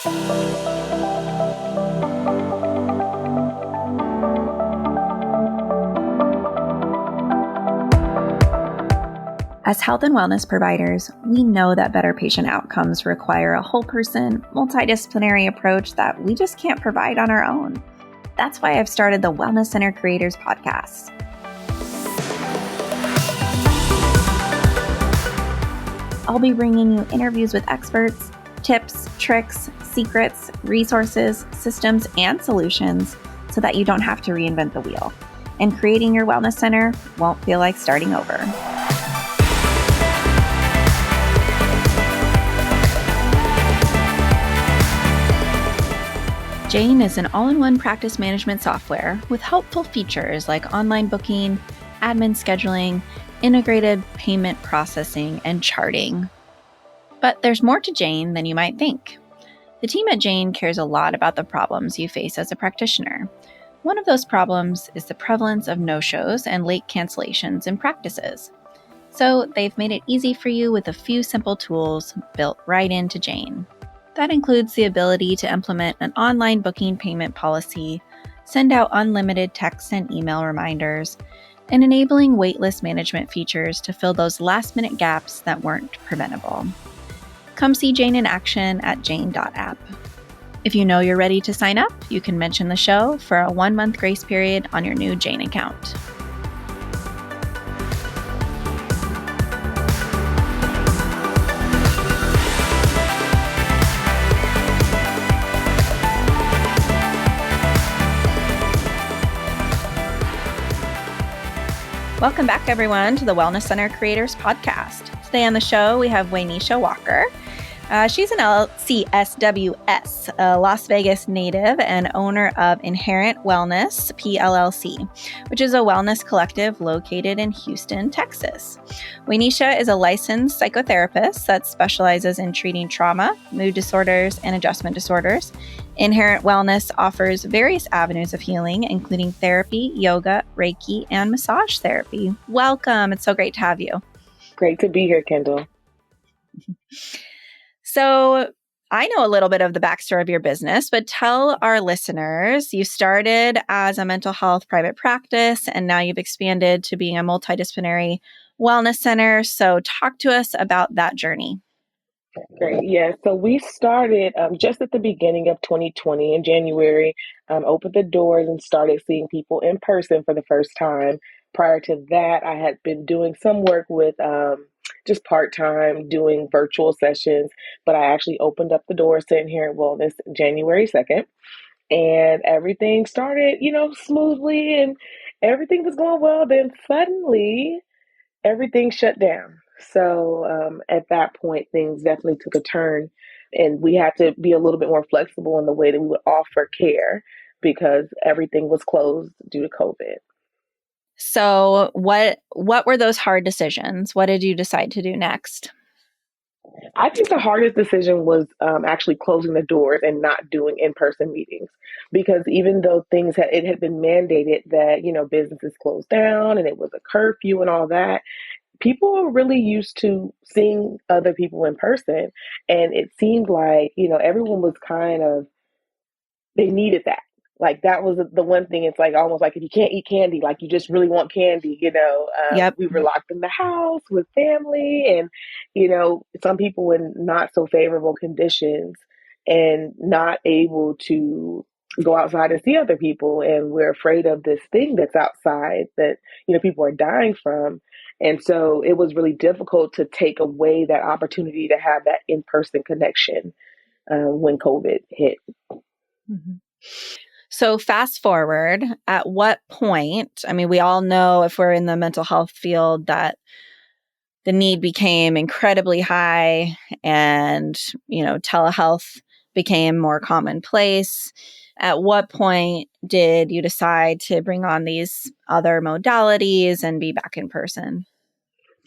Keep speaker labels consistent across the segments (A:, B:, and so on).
A: As health and wellness providers, we know that better patient outcomes require a whole person, multidisciplinary approach that we just can't provide on our own. That's why I've started the Wellness Center Creators Podcast. I'll be bringing you interviews with experts, tips, tricks, secrets, resources, systems, and solutions so that you don't have to reinvent the wheel. And creating your wellness center won't feel like starting over. Jane is an all-in-one practice management software with helpful features like online booking, admin scheduling, integrated payment processing, and charting. But there's more to Jane than you might think. The team at Jane cares a lot about the problems you face as a practitioner. One of those problems is the prevalence of no-shows and late cancellations in practices. So they've made it easy for you with a few simple tools built right into Jane. That includes the ability to implement an online booking payment policy, send out unlimited text and email reminders, and enabling waitlist management features to fill those last-minute gaps that weren't preventable. Come see Jane in action at jane.app. If you know you're ready to sign up, you can mention the show for a 1-month grace period on your new Jane account. Welcome back, everyone, to the Wellness Center Creators Podcast. Today on the show, we have Wayneisha Walker. She's an LCSWS, a Las Vegas native and owner of Inherent Wellness, PLLC, which is a wellness collective located in Houston, Texas. Wayneisha is a licensed psychotherapist that specializes in treating trauma, mood disorders, and adjustment disorders. Inherent Wellness offers various avenues of healing, including therapy, yoga, reiki, and massage therapy. Welcome. It's so great to have you.
B: Great to be here, Kendall.
A: So I know a little bit of the backstory of your business, but tell our listeners, you started as a mental health private practice, and now you've expanded to being a multidisciplinary wellness center. So talk to us about that journey.
B: Great. Yeah. So we started just at the beginning of 2020 in January, opened the doors and started seeing people in person for the first time. Prior to that, I had been doing some work with just part-time doing virtual sessions, but I actually opened up the doors to Inherent Wellness January 2nd, and everything started, smoothly and everything was going well. Then suddenly everything shut down. So at that point, things definitely took a turn, and we had to be a little bit more flexible in the way that we would offer care because everything was closed due to COVID.
A: So what were those hard decisions? What did you decide to do next?
B: I think the hardest decision was actually closing the doors and not doing in-person meetings, because even though it had been mandated that, businesses closed down and it was a curfew and all that, people are really used to seeing other people in person. And it seemed like, everyone was they needed that. Like that was the one thing. It's like almost like if you can't eat candy, like you just really want candy,
A: Yep.
B: We were locked in the house with family and, some people in not so favorable conditions and not able to go outside and see other people. And we're afraid of this thing that's outside that, people are dying from. And so it was really difficult to take away that opportunity to have that in-person connection when COVID hit.
A: Mm-hmm. So fast forward, at what point, we all know if we're in the mental health field that the need became incredibly high and, telehealth became more commonplace. At what point did you decide to bring on these other modalities and be back in person?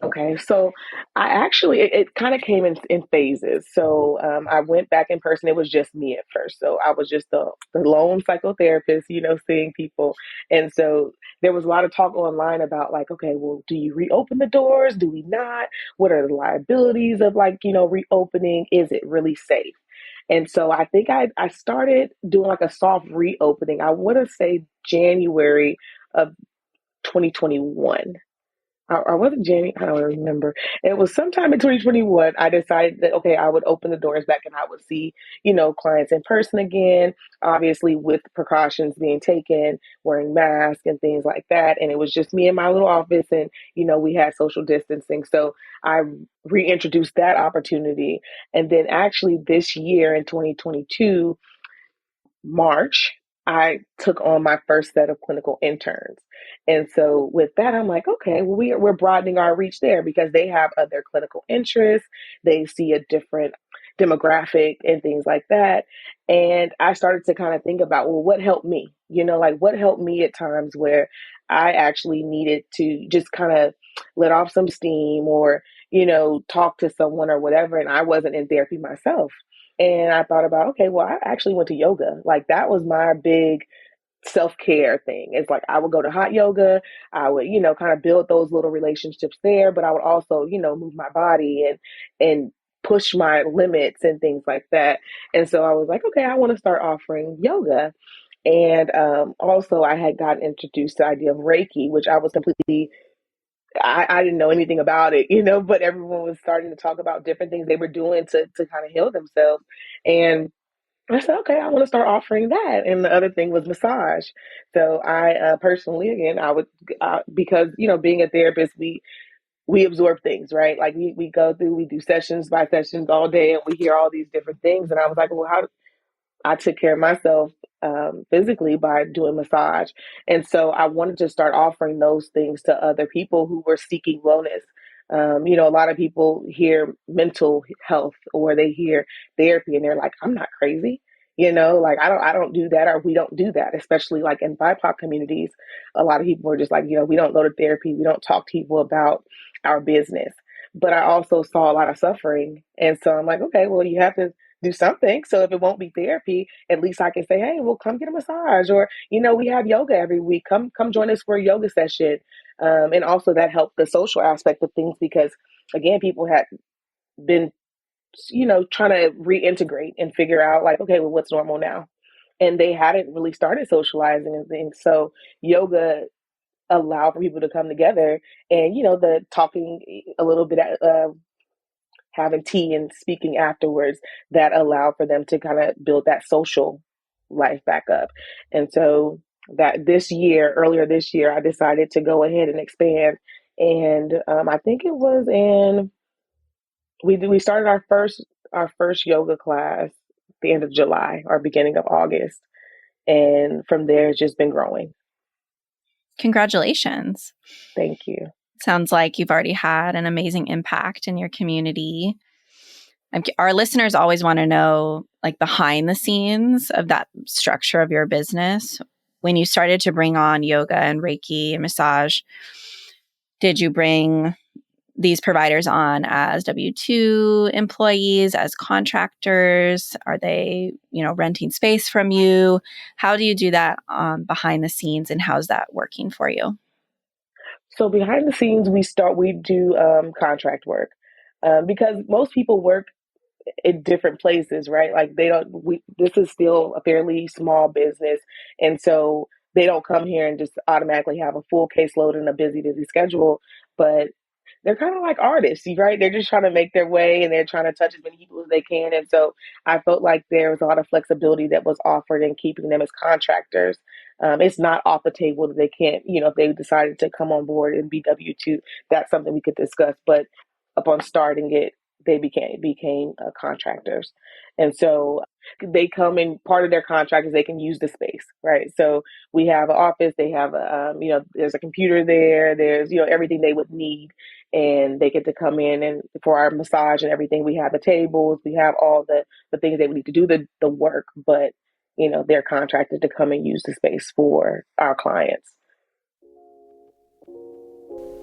B: Okay, so I actually, it kind of came in phases. So I went back in person. It was just me at first. So I was just the lone psychotherapist, seeing people. And so there was a lot of talk online about like, okay, well, do you reopen the doors? Do we not? What are the liabilities of reopening? Is it really safe? And so I think I started doing like a soft reopening. I want to say January of 2021. Or was it January? I don't remember. It was sometime in 2021. I decided that, okay, I would open the doors back and I would see, clients in person again, obviously with precautions being taken, wearing masks and things like that. And it was just me in my little office and, we had social distancing. So I reintroduced that opportunity. And then actually this year in 2022, March, I took on my first set of clinical interns. And so with that, I'm like, okay, well, we're broadening our reach there because they have other clinical interests. They see a different demographic and things like that. And I started to kind of think about, well, what helped me? Like what helped me at times where I actually needed to just kind of let off some steam or, talk to someone or whatever. And I wasn't in therapy myself. And I thought about, okay, well, I actually went to yoga. Like that was my big self-care thing. It's like I would go to hot yoga. I would, kind of build those little relationships there, but I would also, move my body and push my limits and things like that. And so I was like, okay, I want to start offering yoga. And also I had gotten introduced to the idea of Reiki, which I was completely I didn't know anything about it, but everyone was starting to talk about different things they were doing to kind of heal themselves. And I said, okay, I want to start offering that. And the other thing was massage. So I personally, again, I would, because, being a therapist, we absorb things, right? Like we go through, we do sessions by sessions all day and we hear all these different things. And I was like, well, how I took care of myself physically by doing massage. And so I wanted to start offering those things to other people who were seeking wellness. A lot of people hear mental health or they hear therapy and they're like, I'm not crazy. Like I don't do that or we don't do that, especially like in BIPOC communities. A lot of people are just like, we don't go to therapy. We don't talk to people about our business. But I also saw a lot of suffering. And so I'm like, okay, well, you have to do something. So if it won't be therapy, at least I can say, hey, well, come get a massage, or we have yoga every week. Come join us for a yoga session, and also that helped the social aspect of things because again, people had been trying to reintegrate and figure out like, okay, well, what's normal now, and they hadn't really started socializing and things. So yoga allowed for people to come together and the talking a little bit having tea and speaking afterwards that allowed for them to kind of build that social life back up. And so that earlier this year, I decided to go ahead and expand. And I think it was we started our first yoga class at the end of July or beginning of August. And from there, it's just been growing.
A: Congratulations.
B: Thank you.
A: Sounds like you've already had an amazing impact in your community. Our listeners always want to know, like, behind the scenes of that structure of your business. When you started to bring on yoga and Reiki and massage, did you bring these providers on as W-2 employees, as contractors? Are they, renting space from you? How do you do that behind the scenes, and how's that working for you?
B: So behind the scenes, we do contract work because most people work in different places, right? Like this is still a fairly small business. And so they don't come here and just automatically have a full caseload and a busy schedule, but they're kind of like artists, right? They're just trying to make their way and they're trying to touch as many people as they can. And so I felt like there was a lot of flexibility that was offered in keeping them as contractors. It's not off the table that they can't, if they decided to come on board and be W-2, that's something we could discuss. But upon starting it, they became contractors. And so they come in, part of their contract is they can use the space, right? So we have an office, they have there's a computer there, there's, everything they would need, and they get to come in and for our massage and everything, we have the tables, we have all the things they would need to do the work, but they're contracted to come and use the space for our clients.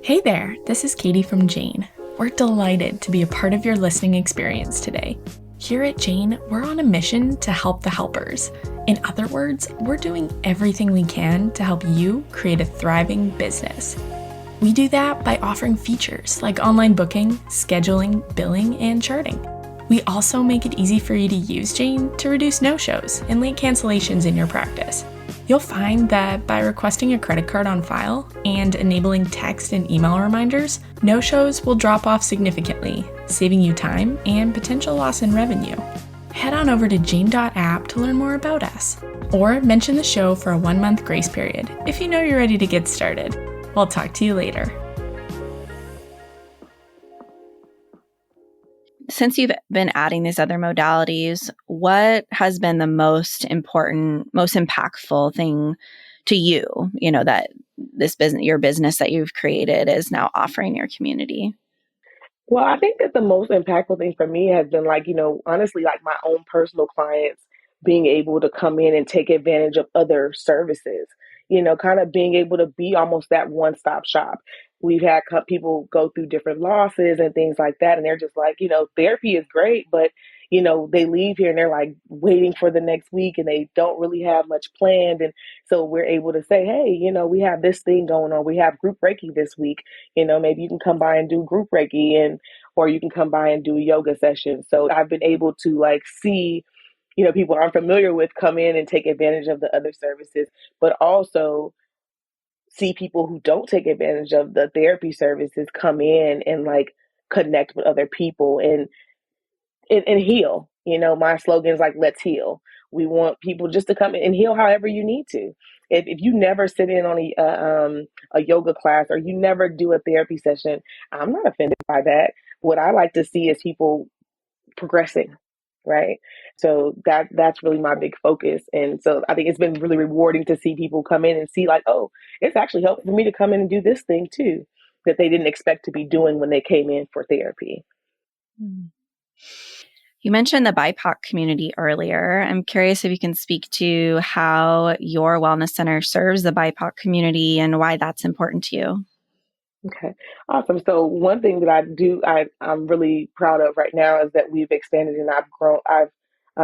C: Hey there, this is Katie from Jane. We're delighted to be a part of your listening experience today. Here at Jane, we're on a mission to help the helpers. In other words, we're doing everything we can to help you create a thriving business. We do that by offering features like online booking, scheduling, billing, and charting. We also make it easy for you to use Jane to reduce no-shows and late cancellations in your practice. You'll find that by requesting a credit card on file and enabling text and email reminders, no-shows will drop off significantly, saving you time and potential loss in revenue. Head on over to jane.app to learn more about us, or mention the show for a 1-month grace period if you know you're ready to get started. We'll talk to you later.
A: Since you've been adding these other modalities, what has been the most important, most impactful thing to you, that this business, your business that you've created is now offering your community?
B: Well, I think that the most impactful thing for me has been honestly, like my own personal clients being able to come in and take advantage of other services, kind of being able to be almost that one stop shop. We've had people go through different losses and things like that. And they're just like, therapy is great, but, they leave here and they're like waiting for the next week and they don't really have much planned. And so we're able to say, hey, we have this thing going on. We have group Reiki this week. Maybe you can come by and do group Reiki or you can come by and do a yoga session. So I've been able to see, people I'm familiar with come in and take advantage of the other services, but also see people who don't take advantage of the therapy services come in and connect with other people and heal. My slogan is let's heal. We want people just to come in and heal however you need to. If you never sit in on a yoga class or you never do a therapy session, I'm not offended by that. What I like to see is people progressing, right? So that's really my big focus. And so I think it's been really rewarding to see people come in and see oh, it's actually helpful for me to come in and do this thing too, that they didn't expect to be doing when they came in for therapy.
A: You mentioned the BIPOC community earlier. I'm curious if you can speak to how your wellness center serves the BIPOC community and why that's important to you.
B: Okay, awesome. So one thing that I'm really proud of right now is that we've expanded and I've grown. I've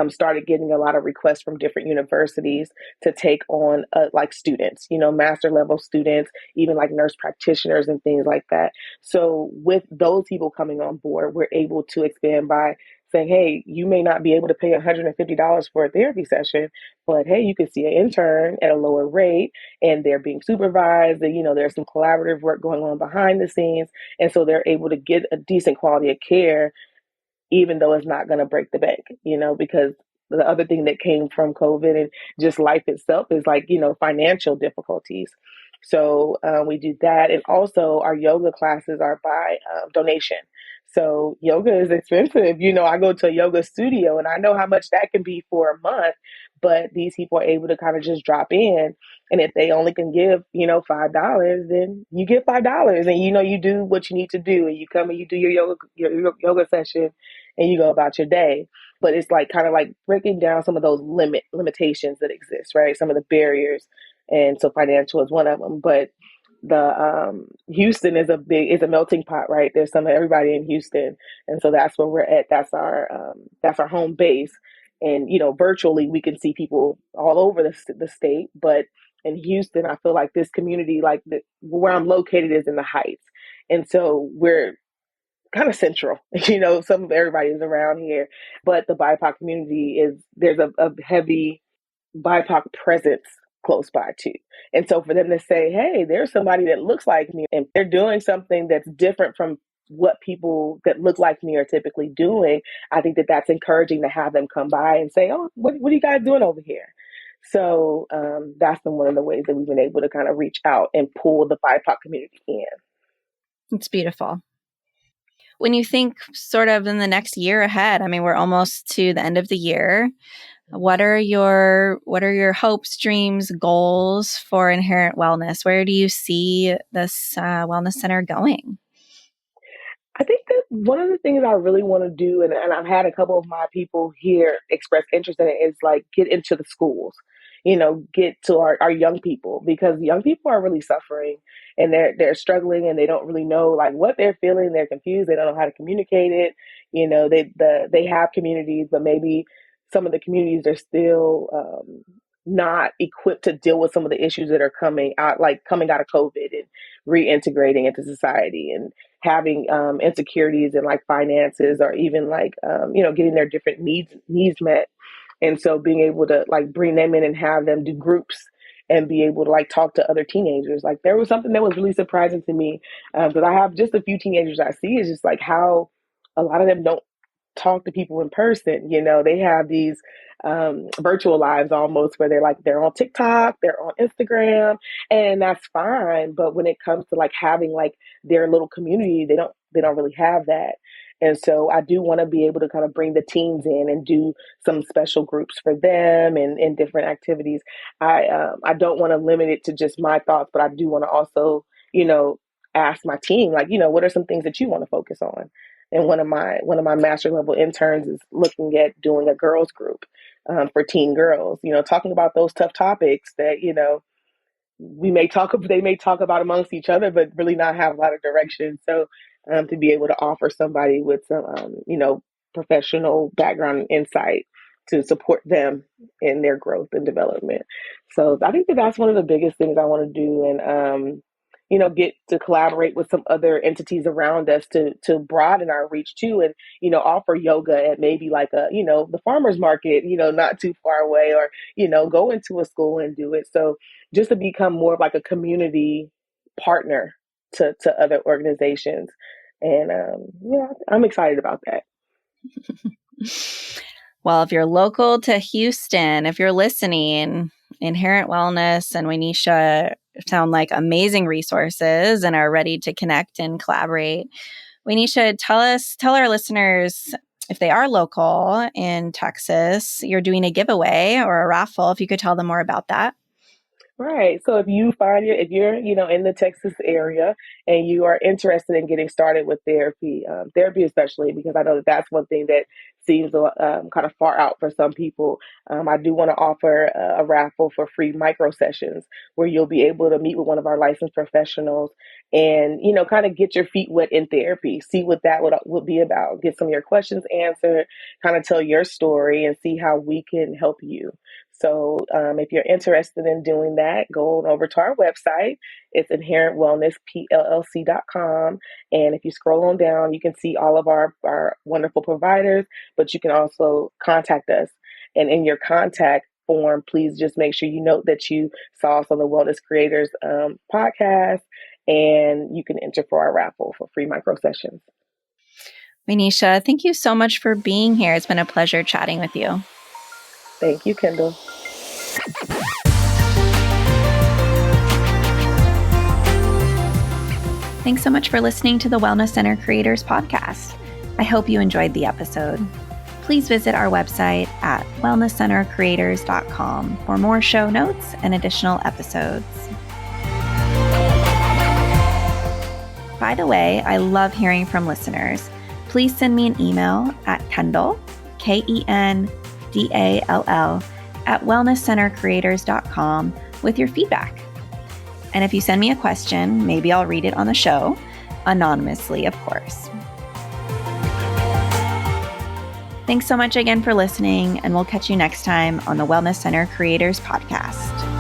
B: started getting a lot of requests from different universities to take on students, master level students, even like nurse practitioners and things like that. So with those people coming on board, we're able to expand by saying, hey, you may not be able to pay $150 for a therapy session, but hey, you can see an intern at a lower rate and they're being supervised and there's some collaborative work going on behind the scenes, and so they're able to get a decent quality of care even though it's not going to break the bank, because the other thing that came from COVID and just life itself is financial difficulties. So we do that. And also our yoga classes are by donation. So yoga is expensive. I go to a yoga studio and I know how much that can be for a month, but these people are able to kind of just drop in. And if they only can give, $5, then you give $5 and, you do what you need to do. And you come and you do your yoga session and you go about your day. But it's kind of breaking down some of those limitations that exist, right? Some of the barriers. And so financial is one of them. But the Houston is a melting pot, right? There's some of everybody in Houston. And so that's where we're at. That's our home base. And, virtually we can see people all over the state. But in Houston, I feel like this community, where I'm located is in the Heights. And so we're kind of central, some of everybody is around here, but the BIPOC community there's a heavy BIPOC presence close by too. And so for them to say, hey, there's somebody that looks like me and they're doing something that's different from what people that look like me are typically doing, I think that that's encouraging to have them come by and say, oh, what are you guys doing over here? So that's been one of the ways that we've been able to kind of reach out and pull the BIPOC community in.
A: It's beautiful. When you think sort of in the next year ahead, I mean, we're almost to the end of the year. What are your hopes, dreams, goals for Inherent Wellness? Where do you see this wellness center going?
B: I think that one of the things I really want to do, and I've had a couple of my people here express interest in it, is get into the schools, get to our young people, because young people are really suffering and they're struggling and they don't really know what they're feeling. They're confused. They don't know how to communicate it. They have communities, but maybe some of the communities are still not equipped to deal with some of the issues that are coming out of COVID and reintegrating into society and having insecurities in like finances or even like, getting their different needs met. And so being able to like bring them in and have them do groups and be able to like talk to other teenagers. Like there was something that was really surprising to me because I have just a few teenagers I see is just like how a lot of them don't talk to people in person. They have these virtual lives almost where they're on TikTok, they're on Instagram, and that's fine. But when it comes to like having like their little community, they don't really have that. And so I do want to be able to kind of bring the teens in and do some special groups for them and different activities. I don't want to limit it to just my thoughts, but I do want to also, ask my team, like, what are some things that you want to focus on? And one of my master level interns is looking at doing a girls group for teen girls, talking about those tough topics that, they may talk about amongst each other, but really not have a lot of direction. So to be able to offer somebody with some, professional background and insight to support them in their growth and development. So I think that that's one of the biggest things I want to do. And, get to collaborate with some other entities around us to broaden our reach too. And, offer yoga at maybe like the farmer's market, not too far away, or, go into a school and do it. So just to become more of like a community partner to other organizations. And I'm excited about that.
A: Well, if you're local to Houston, if you're listening, Inherent Wellness and Wayneisha sound like amazing resources and are ready to connect and collaborate. Wayneisha, tell our listeners, if they are local in Texas, you're doing a giveaway or a raffle. If you could tell them more about that.
B: Right. So if you're, in the Texas area and you are interested in getting started with therapy especially, because I know that that's one thing that seems kind of far out for some people. I do want to offer a raffle for free micro sessions where you'll be able to meet with one of our licensed professionals and, kind of get your feet wet in therapy, see what that would be about, get some of your questions answered, kind of tell your story and see how we can help you. So if you're interested in doing that, go on over to our website. It's inherentwellnesspllc.com. And if you scroll on down, you can see all of our wonderful providers, but you can also contact us. And in your contact form, please just make sure you note that you saw us on the Wellness Creators podcast, and you can enter for our raffle for free micro sessions.
A: Wayneisha, thank you so much for being here. It's been a pleasure chatting with you.
B: Thank you, Kendall.
A: Thanks so much for listening to the Wellness Center Creators Podcast. I hope you enjoyed the episode. Please visit our website at wellnesscentercreators.com for more show notes and additional episodes. By the way, I love hearing from listeners. Please send me an email at Kendall, KENDALL, at wellnesscentercreators.com with your feedback. And if you send me a question, maybe I'll read it on the show, anonymously, of course. Thanks so much again for listening, and we'll catch you next time on the Wellness Center Creators Podcast.